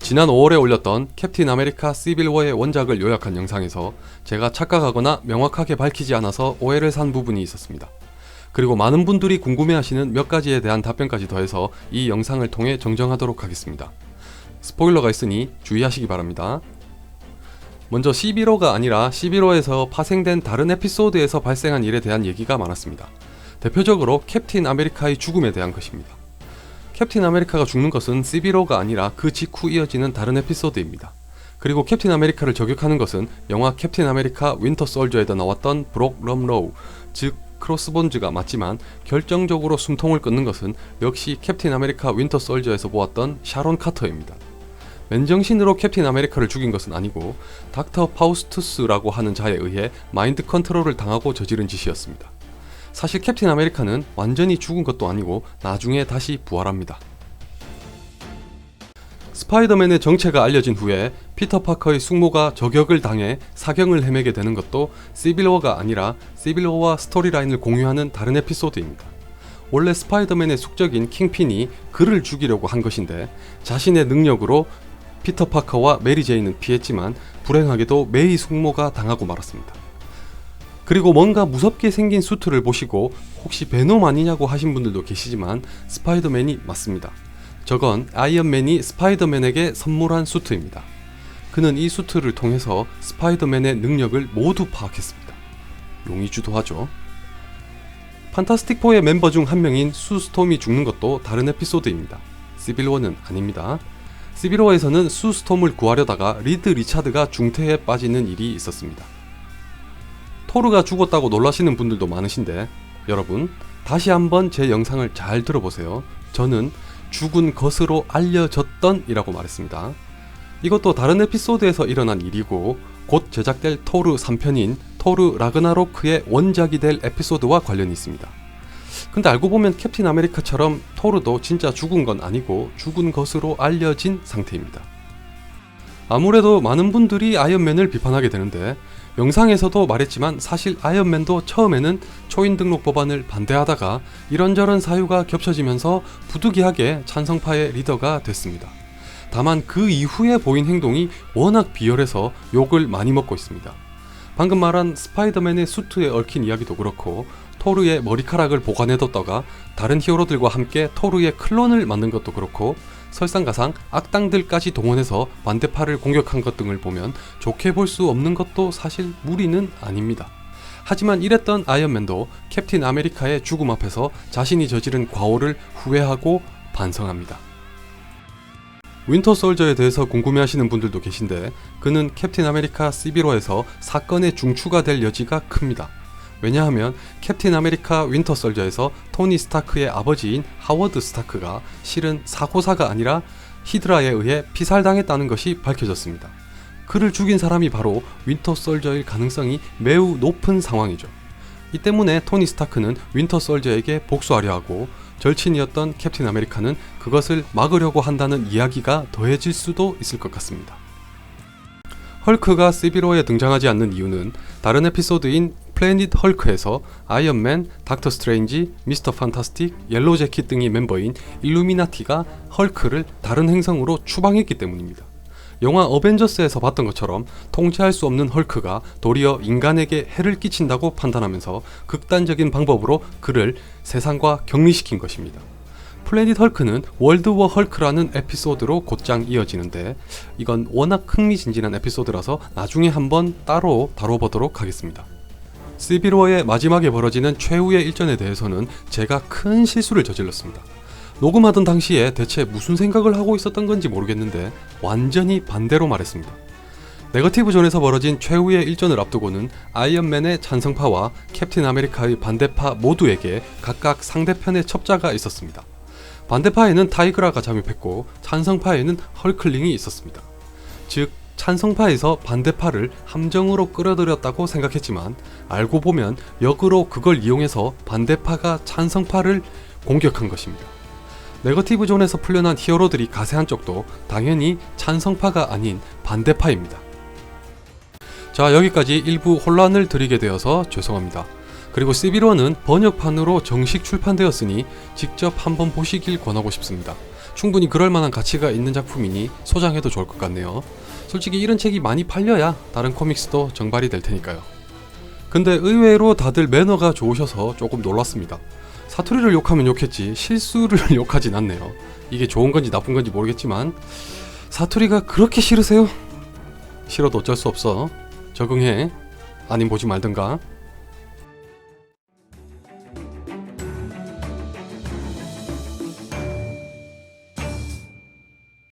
지난 5월에 올렸던 캡틴 아메리카 시빌워의 원작을 요약한 영상에서 제가 착각하거나 명확하게 밝히지 않아서 오해를 산 부분이 있었습니다. 그리고 많은 분들이 궁금해하시는 몇 가지에 대한 답변까지 더해서 이 영상을 통해 정정하도록 하겠습니다. 스포일러가 있으니 주의하시기 바랍니다. 먼저 11호가 아니라 11호에서 파생된 다른 에피소드에서 발생한 일에 대한 얘기가 많았습니다. 대표적으로 캡틴 아메리카의 죽음에 대한 것입니다. 캡틴 아메리카가 죽는 것은 11호가 아니라 그 직후 이어지는 다른 에피소드입니다. 그리고 캡틴 아메리카를 저격하는 것은 영화 캡틴 아메리카 윈터 솔저에도 나왔던 브록 럼로우, 즉 크로스본즈가 맞지만 결정적으로 숨통을 끊는 것은 역시 캡틴 아메리카 윈터 솔저에서 보았던 샤론 카터입니다. 맨정신으로 캡틴 아메리카를 죽인 것은 아니고 닥터 파우스투스라고 하는 자에 의해 마인드 컨트롤을 당하고 저지른 짓이었습니다. 사실 캡틴 아메리카는 완전히 죽은 것도 아니고 나중에 다시 부활합니다. 스파이더맨의 정체가 알려진 후에 피터 파커의 숙모가 저격을 당해 사경을 헤매게 되는 것도 시빌워가 아니라 시빌워와 스토리라인을 공유하는 다른 에피소드입니다. 원래 스파이더맨의 숙적인 킹핀이 그를 죽이려고 한 것인데 자신의 능력으로 피터 파커와 메리 제이는 피했지만 불행하게도 메이 숙모가 당하고 말았습니다. 그리고 뭔가 무섭게 생긴 수트를 보시고 혹시 베놈 아니냐고 하신 분들도 계시지만 스파이더맨이 맞습니다. 저건 아이언맨이 스파이더맨에게 선물한 수트입니다. 그는 이 수트를 통해서 스파이더맨의 능력을 모두 파악했습니다. 용의주도 하죠. 판타스틱4의 멤버 중 한 명인 수 스톰이 죽는 것도 다른 에피소드입니다. 시빌워는 아닙니다. 시빌워에서는 수 스톰을 구하려다가 리드 리차드가 중태에 빠지는 일이 있었습니다. 토르가 죽었다고 놀라시는 분들도 많으신데 여러분 다시 한번 제 영상을 잘 들어보세요. 저는 죽은 것으로 알려졌던 이라고 말했습니다. 이것도 다른 에피소드에서 일어난 일이고 곧 제작될 토르 3편인 토르 라그나로크의 원작이 될 에피소드와 관련이 있습니다. 근데 알고 보면 캡틴 아메리카처럼 토르도 진짜 죽은 건 아니고 죽은 것으로 알려진 상태입니다. 아무래도 많은 분들이 아이언맨을 비판하게 되는데 영상에서도 말했지만 사실 아이언맨도 처음에는 초인 등록 법안을 반대하다가 이런저런 사유가 겹쳐지면서 부득이하게 찬성파의 리더가 됐습니다. 다만 그 이후에 보인 행동이 워낙 비열해서 욕을 많이 먹고 있습니다. 방금 말한 스파이더맨의 수트에 얽힌 이야기도 그렇고 토르의 머리카락을 보관해뒀다가 다른 히어로들과 함께 토르의 클론을 만든 것도 그렇고 설상가상 악당들까지 동원해서 반대파를 공격한 것 등을 보면 좋게 볼 수 없는 것도 사실 무리는 아닙니다. 하지만 이랬던 아이언맨도 캡틴 아메리카의 죽음 앞에서 자신이 저지른 과오를 후회하고 반성합니다. 윈터 솔저에 대해서 궁금해하시는 분들도 계신데 그는 캡틴 아메리카 시빌워에서 사건의 중추가 될 여지가 큽니다. 왜냐하면 캡틴 아메리카 윈터 솔저에서 토니 스타크의 아버지인 하워드 스타크가 실은 사고사가 아니라 히드라에 의해 피살당했다는 것이 밝혀졌습니다. 그를 죽인 사람이 바로 윈터 솔저일 가능성이 매우 높은 상황이죠. 이 때문에 토니 스타크는 윈터 솔저에게 복수하려 하고 절친이었던 캡틴 아메리카는 그것을 막으려고 한다는 이야기가 더해질 수도 있을 것 같습니다. 헐크가 시빌워에 등장하지 않는 이유는 다른 에피소드인 플래닛 헐크에서 아이언맨, 닥터 스트레인지, 미스터 판타스틱, 옐로우 재킷 등이 멤버인 일루미나티가 헐크를 다른 행성으로 추방했기 때문입니다. 영화 어벤져스에서 봤던 것처럼 통제할 수 없는 헐크가 도리어 인간에게 해를 끼친다고 판단하면서 극단적인 방법으로 그를 세상과 격리시킨 것입니다. 플래닛 헐크는 월드워 헐크라는 에피소드로 곧장 이어지는데 이건 워낙 흥미진진한 에피소드라서 나중에 한번 따로 다뤄보도록 하겠습니다. 시빌워의 마지막에 벌어지는 최후의 일전에 대해서는 제가 큰 실수를 저질렀습니다. 녹음하던 당시에 대체 무슨 생각을 하고 있었던 건지 모르겠는데 완전히 반대로 말했습니다. 네거티브 존에서 벌어진 최후의 일전을 앞두고는 아이언맨의 찬성파와 캡틴 아메리카의 반대파 모두에게 각각 상대편의 첩자가 있었습니다. 반대파에는 타이그라가 잠입했고 찬성파에는 헐클링이 있었습니다. 즉 찬성파에서 반대파를 함정으로 끌어들였다고 생각했지만 알고 보면 역으로 그걸 이용해서 반대파가 찬성파를 공격한 것입니다. 네거티브 존에서 풀려난 히어로들이 가세한 쪽도 당연히 찬성파가 아닌 반대파입니다. 자, 여기까지 일부 혼란을 드리게 되어서 죄송합니다. 그리고 시빌워는 번역판으로 정식 출판되었으니 직접 한번 보시길 권하고 싶습니다. 충분히 그럴 만한 가치가 있는 작품이니 소장해도 좋을 것 같네요. 솔직히 이런 책이 많이 팔려야 다른 코믹스도 정발이 될 테니까요. 근데 의외로 다들 매너가 좋으셔서 조금 놀랐습니다. 사투리를 욕하면 욕했지 실수를 욕하진 않네요. 이게 좋은 건지 나쁜 건지 모르겠지만 사투리가 그렇게 싫으세요? 싫어도 어쩔 수 없어. 적응해. 아님 보지 말든가.